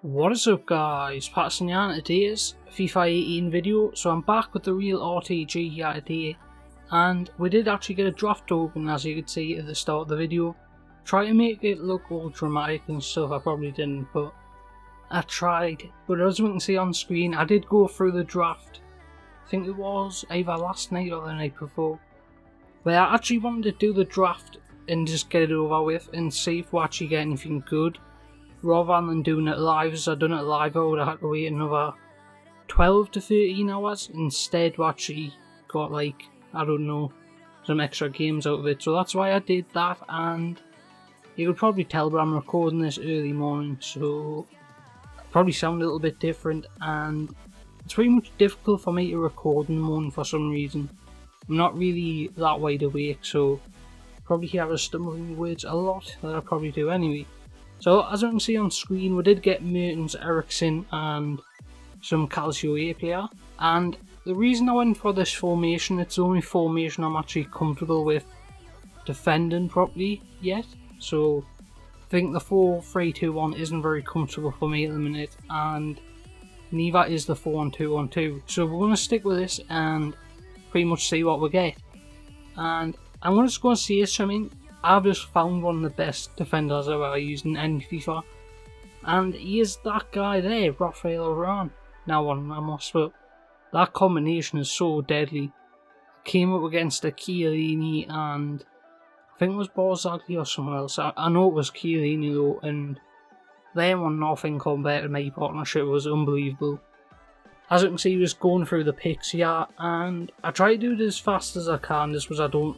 What is up guys, Patterson here, and today is FIFA 18 video. So I'm back with the real RTG here today, and we did actually get a draft token, as you could see at the start of the video. Try to make it look all dramatic and stuff, I probably didn't, but I tried. But as we can see on screen, I did go through the draft. I think it was either last night or the night before, but I actually wanted to do the draft and just get it over with and see if we actually get anything good, rather than doing it live. As I done it live, I would have had to wait another 12 to 13 hours. Instead, we actually got, like, I don't know, some extra games out of it. So that's why I did that, and you could probably tell, but I'm recording this early morning, so I probably sound a little bit different, and it's pretty much difficult for me to record in the morning for some reason. I'm not really that wide awake, so probably hear us stumbling words a lot, that I probably do anyway. So as you can see on screen, we did get Mertens, Eriksen and some Calcio A player, and the reason I went for this formation, it's the only formation I'm actually comfortable with defending properly yet. So I think the 4-3-2-1 isn't very comfortable for me at the minute, and neither is the 4-1-2-1-2. So we're going to stick with this and pretty much see what we get. And I'm just going to say something. I've just found one of the best defenders I've ever used in any FIFA, and he is that guy there, Rafael Varane. Now on Ramos, but that combination is so deadly. I came up against a Chiellini and I think it was Barzagli or someone else. I know it was Chiellini though, and them were nothing compared to my partnership. It was unbelievable. As you can see, just going through the picks here, and I try to do it as fast as I can, just because I don't,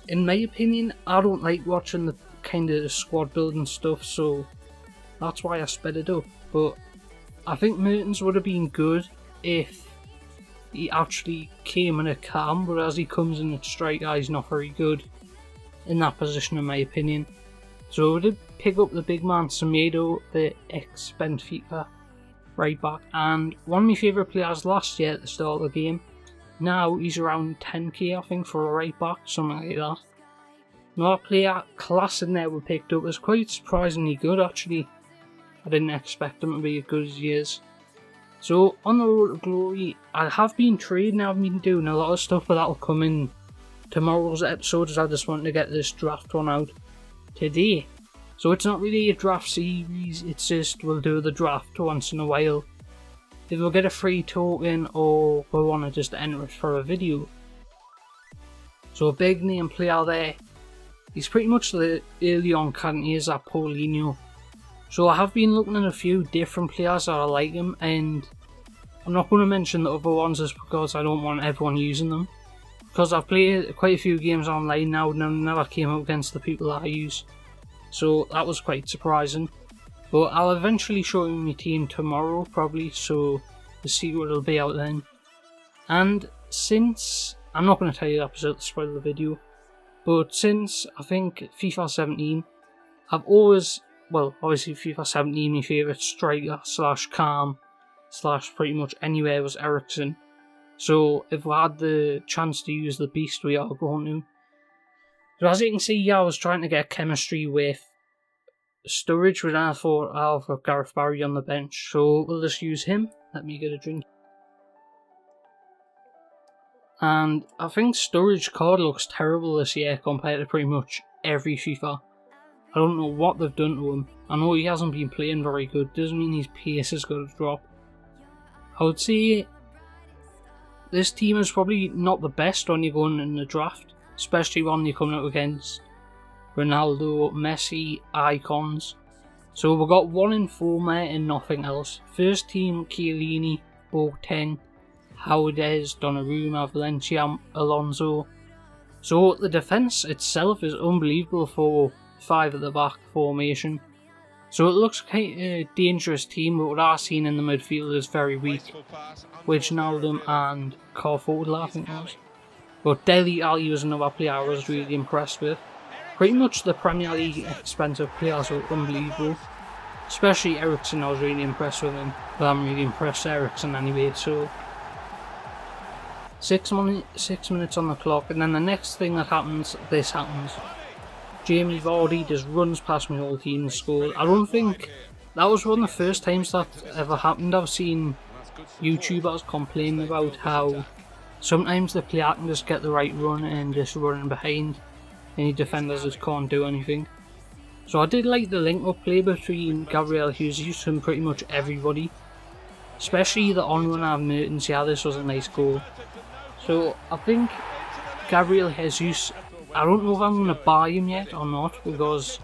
in my opinion, I don't like watching the kind of squad building stuff, so that's why I sped it up. But I think Mertens would have been good if he actually came in a cam, but as he comes in at striker, he's not very good in that position in my opinion. So we did pick up the big man Semedo, the ex-Benfica right back, and one of my favourite players last year at the start of the game. Now he's around 10k I think for a right back, something like that. Another player, class in there we picked up, was quite surprisingly good actually. I didn't expect him to be as good as he is. So on the road to glory, I have been trading, I've been doing a lot of stuff, but that'll come in tomorrow's episode, as I just wanted to get this draft one out today. So it's not really a draft series, it's just we'll do the draft once in a while if we'll get a free token or we want to just enter it for a video. So a big name player there, he's pretty much the early on candidates at Paulinho. So I have been looking at a few different players that I like him, and I'm not going to mention the other ones just because I don't want everyone using them. Because I've played quite a few games online now and I never came up against the people that I use. So that was quite surprising. But I'll eventually show you my team tomorrow probably, so we'll see what it'll be out then. And since, I'm not going to tell you that because to spoil the video, but since I think FIFA 17, I've always, well obviously FIFA 17 my favourite striker slash cam slash pretty much anywhere was Eriksen. So if we had the chance to use the beast, we are going to. So as you can see, yeah, I was trying to get chemistry with Sturridge, but I thought I'll have Gareth Barry on the bench, so we'll just use him. Let me get a drink. And I think Sturridge card looks terrible this year compared to pretty much every FIFA. I don't know what they've done to him. I know he hasn't been playing very good, doesn't mean his pace has got to drop. I would say this team is probably not the best when you're going in the draft, especially when you're coming up against Ronaldo, Messi, icons. So we've got one informer and nothing else. First team, Chiellini, Boateng, Howdes, Donnarumma, Valencia, Alonso. So the defence itself is unbelievable for 5 at the back formation. So it looks like a dangerous team, but what I've seen in the midfield is very weak, which Wijnaldum and Carfodla I think it was. But Dele Alli was another player I was really impressed with. Pretty much the Premier League expensive players were unbelievable. Especially Eriksen, I was really impressed with him. But I'm really impressed with Eriksen anyway, so 6 minutes on the clock, and then the next thing that happens, this happens. Jamie Vardy just runs past my whole team and scores. I don't think that was one of the first times that ever happened. I've seen YouTubers complain about how sometimes the player can just get the right run and just running behind any defenders just can't do anything. So I did like the link-up play between Gabriel Jesus and pretty much everybody, especially the on-run of Mertens. Yeah, this was a nice goal. So I think Gabriel Jesus, I don't know if I'm going to buy him yet or not, because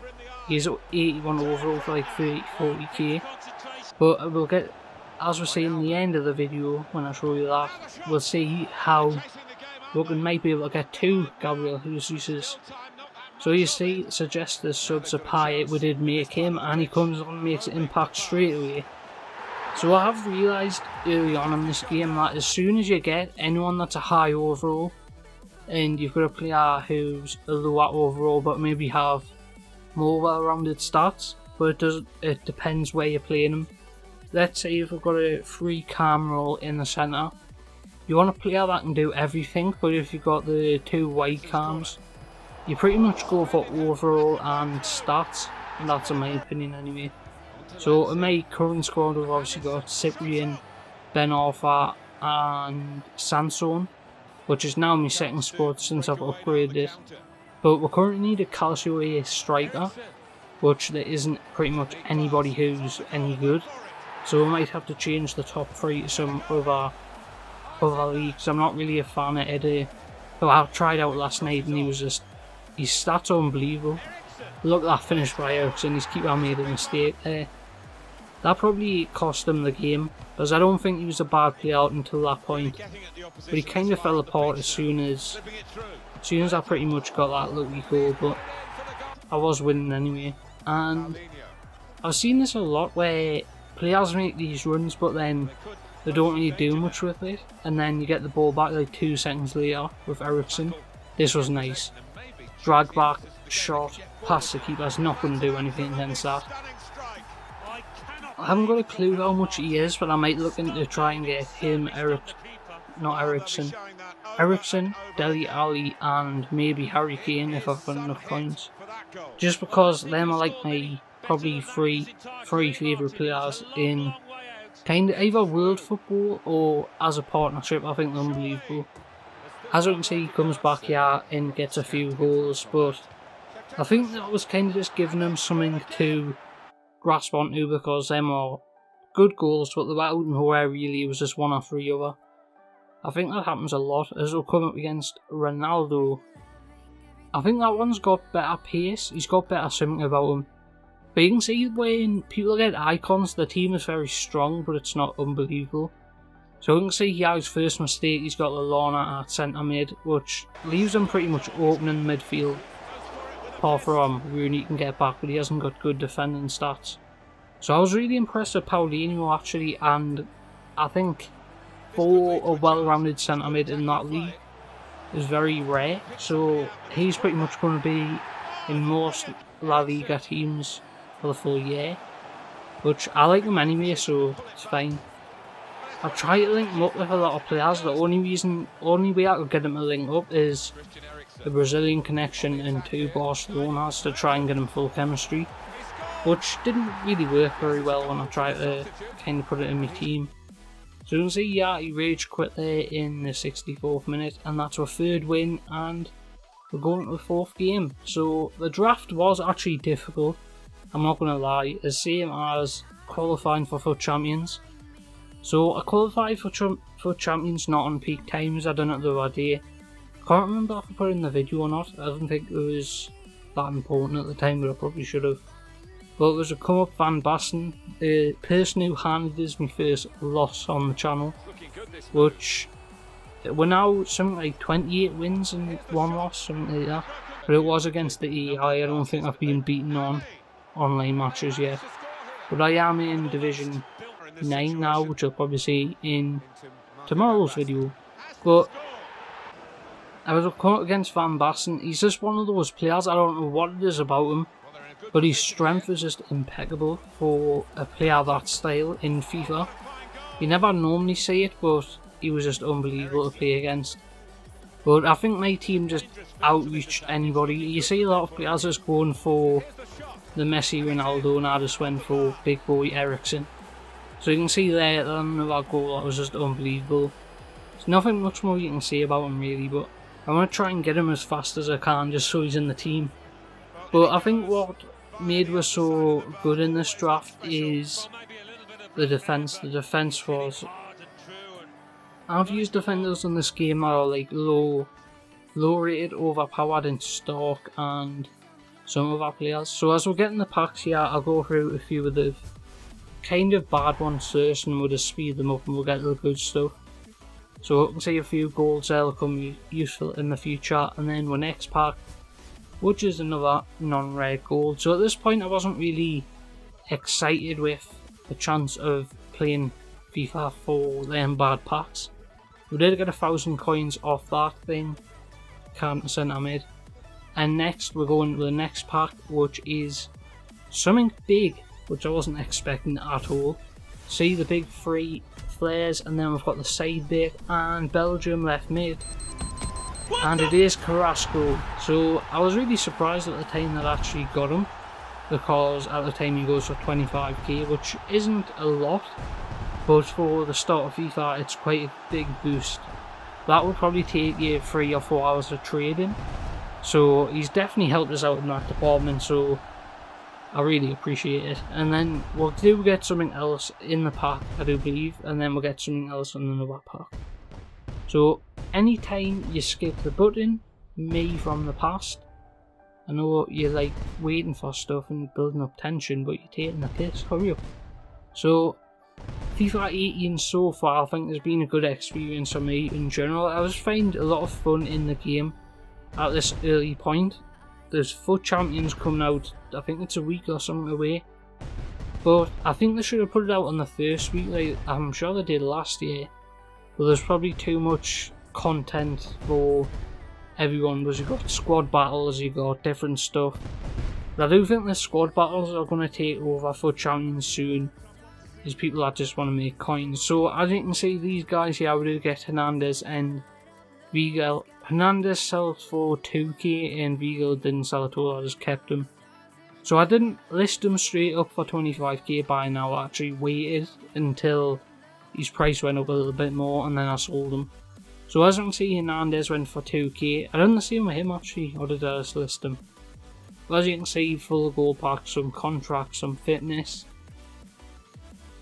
he's 81 overall for like 30-40k, but we'll get, as we'll see in the end of the video when I show you that, we'll see how we might be able to get 2 Gabriel Jesuses. So you see, suggest the subs are pie, we did make him, and he comes on and makes an impact straight away. So I have realised early on in this game that as soon as you get anyone that's a high overall, and you've got a player who's a lower overall but maybe have more well-rounded stats, but it depends where you're playing them. Let's say if we've got a free cam role in the centre, you want a player that can do everything, but if you've got the 2 wide cams, you pretty much go for overall and stats, and that's in my opinion anyway. So in my current squad we've obviously got Cyprian, Ben Arthur and Sanson, which is now my second squad since I've upgraded it. But we currently need a Calcio striker, which there isn't pretty much anybody who's any good. So we might have to change the top 3 to some other leagues. I'm not really a fan of Eddie, who I tried out last night and he was just, his stats are unbelievable. Look at that finish by Ericsson, his keeper made a mistake there. That probably cost him the game, because I don't think he was a bad player out until that point. But he kind of fell apart as soon as I pretty much got that lucky goal, but I was winning anyway. And I've seen this a lot where players make these runs but then they don't really do much with it, and then you get the ball back like 2 seconds later with Ericsson. This was nice. Drag back, shot, pass the keeper's not going to do anything against that. I haven't got a clue how much he is, but I might look into try and get him, Ericsson, Dele Alli and maybe Harry Kane if I've got enough points. Just because them are like my probably three favourite players in kind of either world football or as a partnership. I think they're unbelievable. As you can see, he comes back here and gets a few goals, but I think that was kind of just giving him something to grasp onto, because them are good goals, but they were out of nowhere really. It was just 1 or 3 other. I think that happens a lot as we'll come up against Ronaldo. I think that one's got better pace, he's got better something about him. But you can see when people get icons, the team is very strong, but it's not unbelievable. So you can see here his first mistake, he's got Lallana at centre mid, which leaves him pretty much open in midfield. Apart from Rooney can get back, but he hasn't got good defending stats. So I was really impressed with Paulinho actually, and I think for a well-rounded centre mid in that league is very rare. So he's pretty much going to be in most La Liga teams for the full year, which I like him anyway, so it's fine. I've tried to link him up with a lot of players. The only way I could get him to link up is the Brazilian connection and 2 Barcelonas to try and get him full chemistry, which didn't really work very well when I tried to kind of put it in my team. So you can see, yeah, he rage quit there in the 64th minute, and that's our 3rd win, and we're going to the 4th game. So the draft was actually difficult, I'm not going to lie, the same as qualifying for FUT Champions. So I qualified for FUT Champions not on peak times, I done it the other day. Can't remember if I put it in the video or not. I don't think it was that important at the time, but I probably should have. But it was a come up Van Basten, the person who handed us my first loss on the channel, which we're now something like 28 wins and 1 loss, something like that. But it was against the EI. I don't think I've been beaten on online matches yet. But I am in Division 9 now, which I'll probably see in tomorrow's video. But I was up against Van Basten. He's just one of those players, I don't know what it is about him, but his strength is just impeccable for a player that style in FIFA. You never normally see it, but he was just unbelievable to play against. But I think my team just outreached anybody. You see a lot of players just going for the Messi Ronaldo, and I just went for big boy Ericsson. So you can see there that another goal that was just unbelievable. There's nothing much more you can say about him really, but I want to try and get him as fast as I can just so he's in the team. But I think what made us so good in this draft is the defence. The defence was... I've used defenders in this game that are like low rated, overpowered in stock and some of our players. So as we're getting the packs here, I'll go through a few of the kind of bad ones first and we'll just speed them up and we'll get to the good stuff. So we can see a few golds there will come useful in the future, and then our next pack, which is another non-rare gold. So at this point I wasn't really excited with the chance of playing FIFA for them bad packs. We did get 1,000 coins off that thing, Canton I made. And next we're going to the next pack, which is something big, which I wasn't expecting at all. See the big 3 flares, and then we've got the side bit and Belgium left mid. And it is Carrasco. So I was really surprised at the time that I actually got him, because at the time he goes for 25k, which isn't a lot, but for the start of FIFA it's quite a big boost. That would probably take you 3 or 4 hours of trading, so he's definitely helped us out in that department, so I really appreciate it. And then we'll do get something else in the pack, I do believe, and then we'll get something else in another pack. So anytime you skip the button, me from the past, I know you're like waiting for stuff and building up tension, but you're taking the piss, hurry up. So FIFA 18 so far, I think has been a good experience for me in general. I just find a lot of fun in the game at this early point. There's FUT Champions coming out, I think it's a week or something away, but I think they should have put it out on the first week, like I'm sure they did last year, but there's probably too much content for everyone, because you've got squad battles, you've got different stuff. But I do think the squad battles are going to take over FUT Champions soon. There's people that just want to make coins. So as you can see, these guys here, we do get Hernandez and Vigel. Hernandez sells for 2k and Vigel didn't sell at all, I just kept him. So I didn't list him straight up for 25k by now, I actually waited until his price went up a little bit more and then I sold him. So as you can see, Hernandez went for 2k. I didn't the same with him actually, or did I just list him? But as you can see, full gold pack, some contracts, some fitness.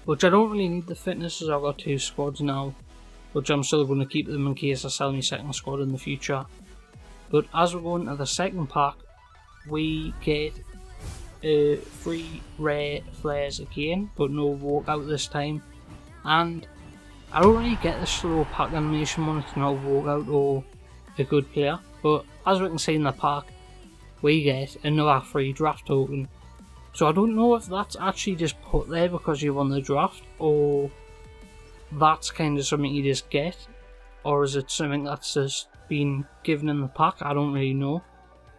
Which I don't really need the fitness as I've got 2 squads now. Which I'm still going to keep them in case I sell my second squad in the future. But as we're going to the second pack, we get 3 rare flares again, but no walkout this time. And I don't really get the slow pack animation when it's not a walkout or a good player. But as we can see in the pack, we get another free draft token. So I don't know if that's actually just put there because you won the draft, or that's kind of something you just get, or is it something that's just been given in the pack? I don't really know.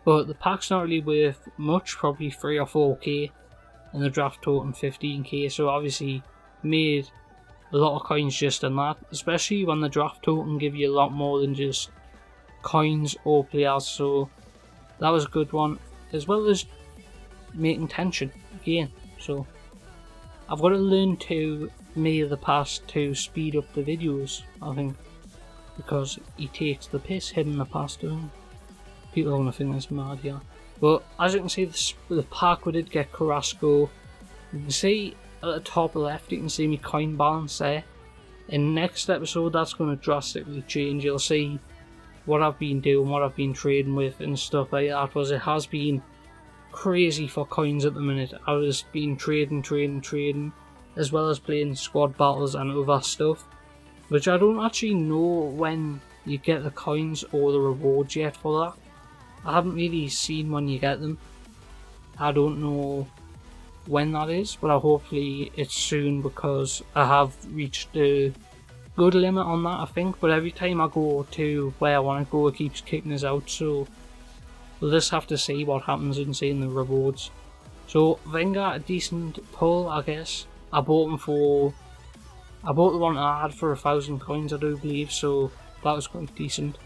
But the pack's not really worth much, probably 3 or 4k, and the draft token 15k, so obviously made a lot of coins just in that, especially when the draft token give you a lot more than just coins or players, so that was a good one, as well as making tension again. So I've got to learn to make the pass to speed up the videos, I think, because he takes the piss hitting the pass to him. People are going to think that's mad, yeah. But as you can see, the pack we did get Carrasco. You can see at the top left, you can see my coin balance there. In the next episode, that's going to drastically change. You'll see what I've been doing, what I've been trading with and stuff like that, because it has been crazy for coins at the minute. I've just been trading, as well as playing squad battles and other stuff, which I don't actually know when you get the coins or the rewards yet for that. I haven't really seen when you get them. I don't know when that is, but hopefully it's soon, because I have reached a good limit on that, I think, but every time I go to where I want to go, it keeps kicking us out, so we'll just have to see what happens and see in the rewards. So Wenger, a decent pull, I guess. I bought the one I had for 1,000 coins, I do believe, so that was quite decent.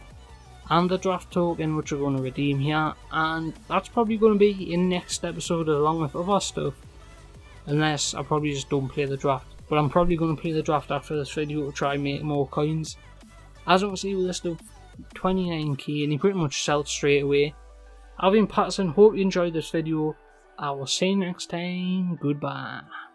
and the draft token which we're going to redeem here, and that's probably going to be in next episode along with other stuff, unless I probably just don't play the draft. But I'm probably going to play the draft after this video to try and make more coins. As you can see, we listed 29k and he pretty much sells straight away. I've been Patterson, hope you enjoyed this video. I will see you next time, goodbye.